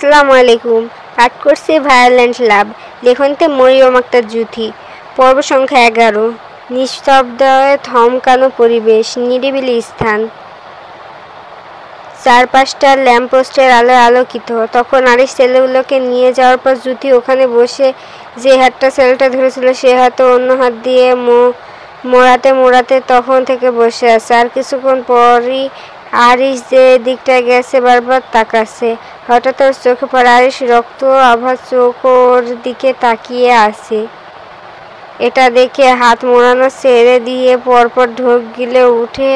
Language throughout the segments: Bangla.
আসসালামু আলাইকুম। পাঠ করছি ভায়োলেন্ট লাভ, লেখনতে মরিয়ম আক্তার জুথি। পর্ব সংখ্যা 11। নিস্তব্ধ থমকানো পরিবেশ, নিরিবিলি স্থান, চারপাশটা ল্যাম্পপোস্টের আলোয় আলোকিত। তখন আরিশ ছেলেগুলোকে নিয়ে যাওয়ার পর জুথি ওখানে বসে যে হাতটা ছেলেটা ধরেছিল সে হাতে অন্য হাত দিয়ে মোড়াতে মোড়াতে তখন থেকে বসে আছে। আর কিছুক্ষণ পরই আরিশ যে দিকটায় গেছে বারবার তাকাচ্ছে। হঠাৎ ওর চোখে পড়ে আরিশ রক্ত আভা চোখ ওর দিকে তাকিয়ে আছে। এটা দেখে হাত মোড়ানো ছেড়ে দিয়ে পরপর ঢোক গিলে উঠে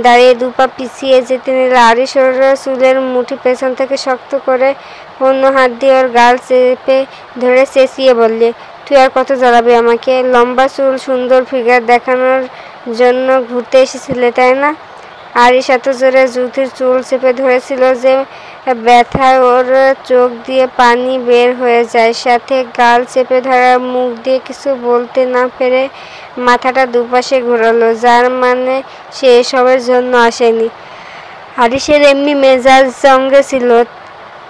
দাঁড়িয়ে দুপা পিছিয়ে যেতে নিলে আরিশ ওর চুলের মুঠি পেছন থেকে শক্ত করে অন্য হাত দিয়ে ওর গাল চেপে ধরে চেঁচিয়ে বললে, তুই আর কত জ্বালাবি আমাকে? লম্বা চুল, সুন্দর ফিগার দেখানোর জন্য ঘুরতে এসেছিলে তাই না? আরিশ এত জোরে জুথির চুল চেপে ধরেছিল যে ব্যথায় ওর চোখ দিয়ে পানি বের হয়ে যায়। সাথে গাল চেপে ধরা মুখ দিয়ে কিছু বলতে না পেরে মাথাটা দুপাশে ঘোরালো, যার মানে সে এসবের জন্য আসেনি। আরিশের এমনি মেজাজ সঙ্গে ছিল।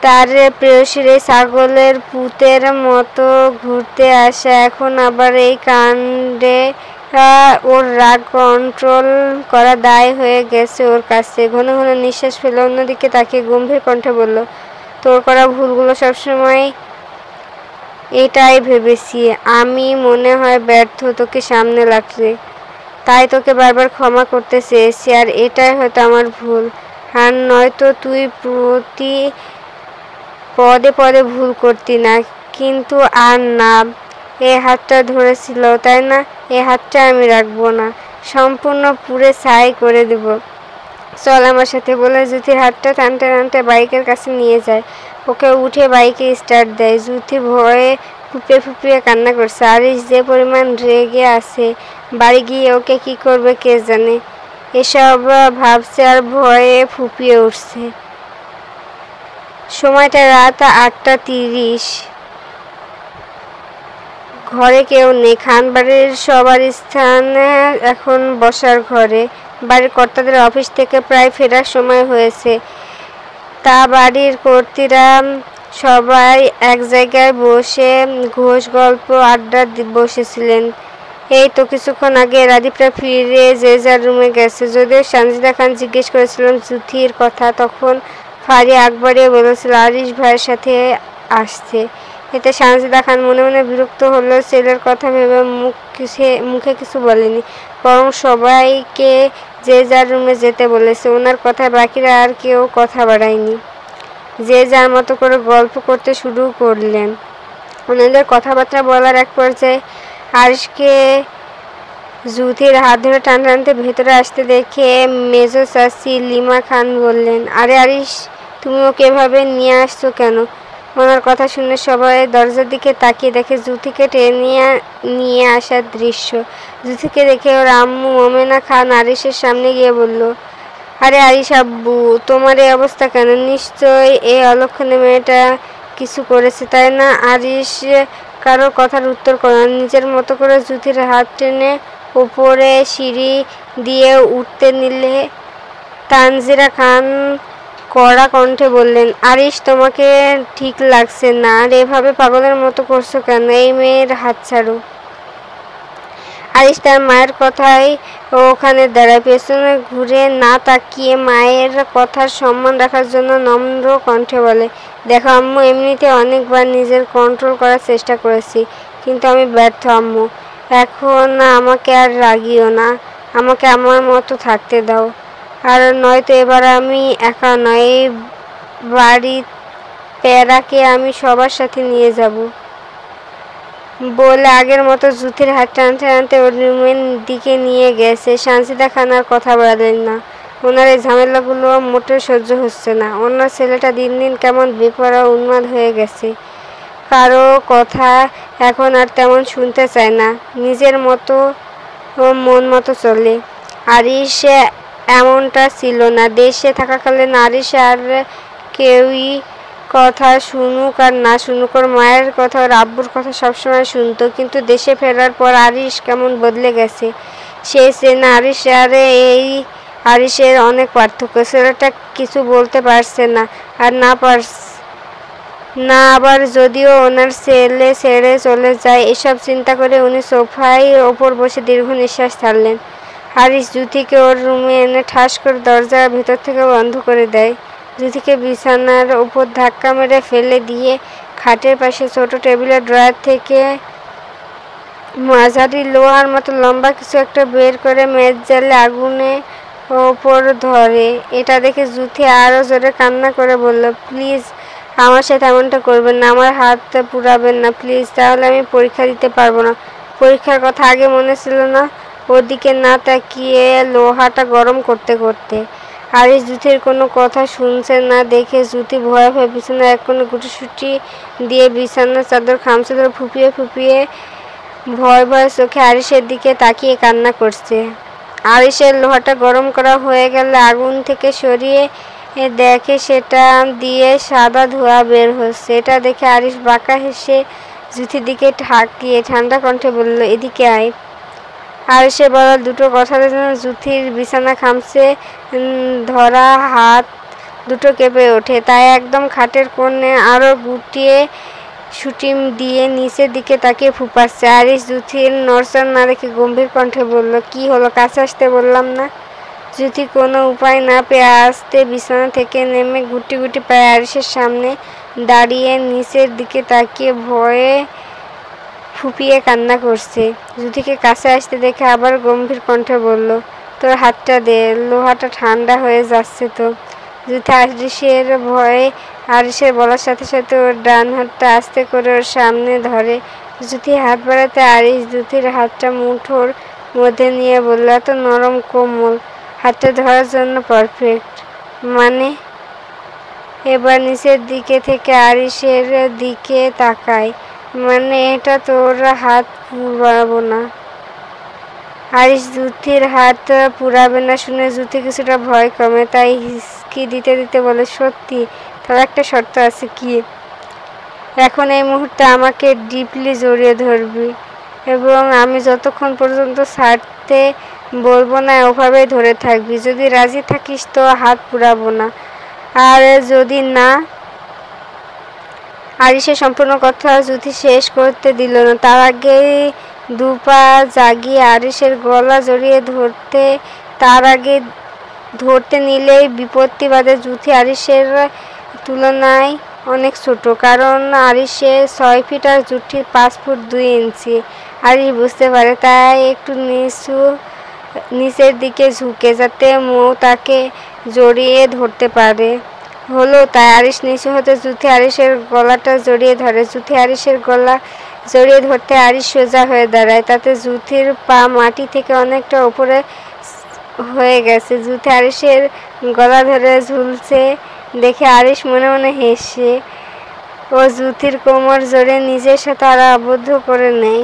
তার প্রেয়সীর এই ছাগলের পুতের মতো ঘুরতে আসা, এখন আবার এই কাণ্ডে ওর রাগ কন্ট্রোল করা দায় হয়ে গেছে ওর কাছে। ঘন ঘন নিঃশ্বাস ফেলে অন্যদিকে তাকে গম্ভীর কণ্ঠে বলল, তোর করা ভুলগুলো সবসময় এটাই ভেবেছি আমি মনে হয় ব্যর্থ তোকে সামনে রাখতে, তাই তোকে বারবার ক্ষমা করতে চেয়েছি। আর এটাই হয়তো আমার ভুল, আর নয়তো তুই প্রতি পদে পদে ভুল করতি না। কিন্তু আর না, এই হাতটা ধরেছিল তাই না? এই হাতটা আমি রাখবো না, সম্পূর্ণ পুড়ে ছাই করে দেব। চল আমার সাথে বলে জুথির হাতটা টানতে টানতে বাইকের কাছে নিয়ে যায়। ওকে উঠে বাইকে স্টার্ট দেয়। জুথি ভয়ে ফুপিয়ে ফুপিয়ে কান্না করছে। আরিশ যে পরিমাণ রেগে আছে, বাড়ি গিয়ে ওকে কি করবে কে জানে। এসব ভাবছে আর ভয়ে ফুপিয়ে উঠছে। সময়টা রাত 8:30। ঘরে কেউ নেই। খানবাড়ির সবার স্থান এখন বসার ঘরে। বাড়ির কর্তাদের অফিস থেকে প্রায় ফেরার সময় হয়েছে। তা বাড়ির কর্ত্রীরা সবাই এক জায়গায় বসে ঘোষ গল্প আড্ডা বসেছিলেন। এই তো কিছুক্ষণ আগে রাদীপরা ফিরে যে যার রুমে গেছে। যদিও সানজিদা খান জিজ্ঞেস করেছিলেন জুথির কথা, তখন ফারিয়া আকবরিও বলেছিল আরিশ ভাইয়ের সাথে আসছে। এতে সানজিদা খান মনে মনে বিরক্ত হলেও ছেলের কথা ভেবে মুখে কিছু বলেনি, বরং সবাইকে যে যার রুমে যেতে বলেছে। ওনার কথায় বাকিরা আর কেউ কথা বাড়ায়নি। যে যার মতো করে গল্প করতে শুরু করলেন। ওনাদের কথাবার্তা বলার এক পর্যায়ে আরিশকে জুথির হাত ধরে টানতে টানতে ভেতরে আসতে দেখে মেজো চাচি লিমা খান বললেন, আরে আরিশ, তুমি ওকে এভাবে নিয়ে আসছো কেন? ওনার কথা শুনে সবাই দরজার দিকে তাকিয়ে দেখে জুথিকে টেনে নিয়ে আসার দৃশ্য। জুথিকে দেখে ওর আম্মু মোমেনা খান আরিশের সামনে গিয়ে বলল, আরে আরিশ আব্বু, তোমার এই অবস্থা কেন? নিশ্চয় এই অলক্ষণে মেয়েটা কিছু করেছে তাই না? আরিশ কারোর কথার উত্তর করল না। নিজের মতো করে জুথির হাত টেনে উপরে সিঁড়ি দিয়ে উঠতে নিলে তানজিরা খান কড়া কণ্ঠে বললেন, আরিশ, তোমাকে ঠিক লাগছে না। আর এভাবে পাগলের মতো করছো কেন? এই মেয়ের হাত ছাড়ো। আরিশ তার মায়ের কথায় ওখানে দাঁড়ায়। পেছনে ঘুরে না তাকিয়ে মায়ের কথার সম্মান রাখার জন্য নম্র কণ্ঠে বলে, দেখো আম্মু, এমনিতে অনেকবার নিজের কন্ট্রোল করার চেষ্টা করেছি, কিন্তু আমি ব্যর্থ আম্মু। এখন আমাকে আর রাগিও না, আমাকে আমার মতো থাকতে দাও। আর নয়তো এবার আমি একা নয়, এই বাড়ি প্যারাকে আমি সবার সাথে নিয়ে যাব। বলে আগের মতো জুথির হাত টানতে টানতে ওর রুমের দিকে নিয়ে গেছে। সানজিদা খান আর কথা বলেন না। ওনার এই ঝামেলাগুলো মোটেও সহ্য হচ্ছে না। ওনার ছেলেটা দিন দিন কেমন বেপরোয়া উন্মাদ হয়ে গেছে। কারো কথা এখন আর তেমন শুনতে চায় না, নিজের মতো মন মতো চলে। আরিশ এমনটা ছিল না। দেশে থাকাকালীন আরিশ আর কেউই কথা শুনুক আর না শুনুক, ওর মায়ের কথা, ওর আব্বুর কথা সবসময় শুনতো। কিন্তু দেশে ফেরার পর আরিশ কেমন বদলে গেছে। সে চেনা আরিশ আর এই আরিশের অনেক পার্থক্য। ছেলেটা কিছু বলতে পারছে না, আর না না আবার যদিও ওনার ছেলে ছেড়ে চলে যায়। এসব চিন্তা করে উনি সোফায় ওপর বসে দীর্ঘ নিঃশ্বাস ছাড়লেন। হারিস জুথিকে ওর রুমে এনে ঠাস করে দরজা ভেতর থেকে বন্ধ করে দেয়। জুথিকে বিছানার উপর ধাক্কা মেরে ফেলে দিয়ে খাটের পাশে ছোট টেবিলের ড্রয়ার থেকে মাঝারি লোহার মতো লম্বা কিছু একটা বের করে মেজ জ্বালে আগুনে ওপর ধরে। এটা দেখে জুথি আরও জোরে কান্না করে বলল, প্লিজ আমার সাথে এমনটা করবেন না, আমার হাত পুড়াবেন না প্লিজ, তাহলে আমি পরীক্ষা দিতে পারবো না। পরীক্ষার কথা আগে মনে ছিল না? ওদিকে না তাকিয়ে লোহাটা গরম করতে করতে আরিস জুথির কোনো কথা শুনছে না দেখে জুথি ভয়ে ভয়ে বিছানার এক কোণে গুটিসুটি দিয়ে বিছানার চাদর খামচে ধরে ফুপিয়ে ফুপিয়ে ভয় ভয় চোখে আরিসের দিকে তাকিয়ে কান্না করছে। আরিসের লোহাটা গরম করা হয়ে গেলে আগুন থেকে সরিয়ে দেখে সেটা দিয়ে সাদা ধোঁয়া বের হচ্ছে। এটা দেখে আরিস বাঁকা হেসে জুথির দিকে তাকিয়ে ঠান্ডা কণ্ঠে বলল, এদিকে আয়। আরিসের বলা দুটো কথার জন্য জুথির বিছানা খামচে ধরা হাত দুটো কেঁপে ওঠে। তাই একদম খাটের কোণে আরও গুটিয়ে সুটি দিয়ে নিচের দিকে তাকিয়ে ফুপাচ্ছে। আরিস জুথির নড়চড় না দেখে গম্ভীর কণ্ঠে বলল, কি হলো, কাছে আসতে বললাম না? জুথি কোনো উপায় না পেয়ে আসতে বিছানা থেকে নেমে গুটি গুটি পায়ে আরিসের সামনে দাঁড়িয়ে নিচের দিকে তাকিয়ে ভয়ে ফুপিয়ে কান্না করছে। জুথিকে কাছে আসতে দেখে আবার গম্ভীর কণ্ঠে বলল, তোর হাতটা দে, লোহাটা ঠান্ডা হয়ে যাচ্ছে তো। জুথি আরিসের ভয়ে আরিসের বলার সাথে সাথে ওর ডান হাতটা আস্তে করে ওর সামনে ধরে। জুথি হাত বাড়াতে আরিস জুথির হাতটা মুঠোর মধ্যে নিয়ে বলল, এত নরম কোমল, হাতটা ধরার জন্য পারফেক্ট। মানে? এবার নিচের দিকে থেকে আরিসের দিকে তাকায়। মানে এটা তোর হাত পুরাবো না? আরিস জুথির হাত পুরাবে না শুনে জুথি কিছুটা ভয় কমে, তাই হিসকি দিতে দিতে বলে, সত্যি? তার একটা শর্ত আছে। কি? এখন এই মুহূর্তে আমাকে ডিপলি জড়িয়ে ধরবি এবং আমি যতক্ষণ পর্যন্ত ছাড়তে বলবো না ওভাবেই ধরে থাকবি। যদি রাজি থাকিস তো হাত পুরাবো না, আর যদি না। আরিসের সম্পূর্ণ কথা জুথি শেষ করতে দিল না। তার আগেই দুপা জাগিয়ে আরিসের গলা জড়িয়ে ধরতে নিলেই বিপত্তি বাধে। জুথি আরিসের তুলনায় অনেক ছোট, কারণ আরিসের 6 ফিট আর জুথির 5 ফুট 2 ইঞ্চি। আরিস বুঝতে পারে, তাই একটু নিচের দিকে ঝুঁকে যাতে মৌ তাকে জড়িয়ে ধরতে পারে। হলো তাই আরিস নিচু হতে জুথি আরিসের গলাটা জড়িয়ে ধরে। জুথি আরিসের গলা জড়িয়ে ধরতে আরিস সোজা হয়ে দাঁড়ায়, তাতে জুথির পা মাটি থেকে অনেকটা উপরে হয়ে গেছে। জুথি আরিসের গলা ধরে ঝুলছে দেখে আরিস মনে মনে হেসে ও জুথির কোমর জড়িয়ে নিজের সাথে আরো আবদ্ধ করে নেয়।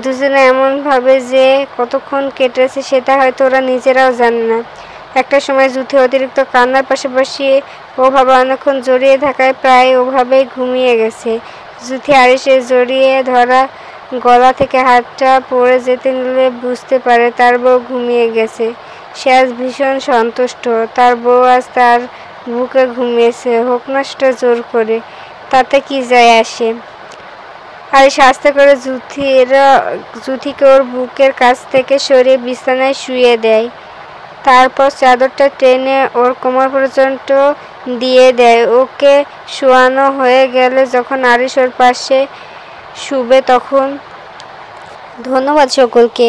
দুজনে এমনভাবে যে কতক্ষণ কেটেছে সেটা হয়তো ওরা নিজেরাও জানে না। একটা সময় জুথি অতিরিক্ত কান্নার পাশাপাশি ওভাবে অনেকক্ষণ জড়িয়ে থাকায় প্রায় ওভাবেই ঘুমিয়ে গেছে। জুথি আরিসের জড়িয়ে ধরা গলা থেকে হাতটা পড়ে যেতে নিলে বুঝতে পারে তার বউ ঘুমিয়ে গেছে। সে আজ ভীষণ সন্তুষ্ট। তার বউ আজ তার বুকে ঘুমিয়েছে, হোক না সেটা জোর করে, তাতে কি যায় আসে। আরিস আস্তে করে জুথিকে ওর বুকের কাছ থেকে সরিয়ে বিছানায় শুয়ে দেয়। তারপর চাদরটা টেনে ওর কোমর পর্যন্ত দিয়ে দেয়। ওকে শোয়ানো হয়ে গেলে যখন আরিস ওর পাশে শুবে তখন। ধন্যবাদ সকলকে।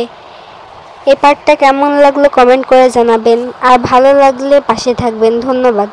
এই পার্টটা কেমন লাগলো কমেন্ট করে জানাবেন, আর ভালো লাগলে পাশে থাকবেন। ধন্যবাদ।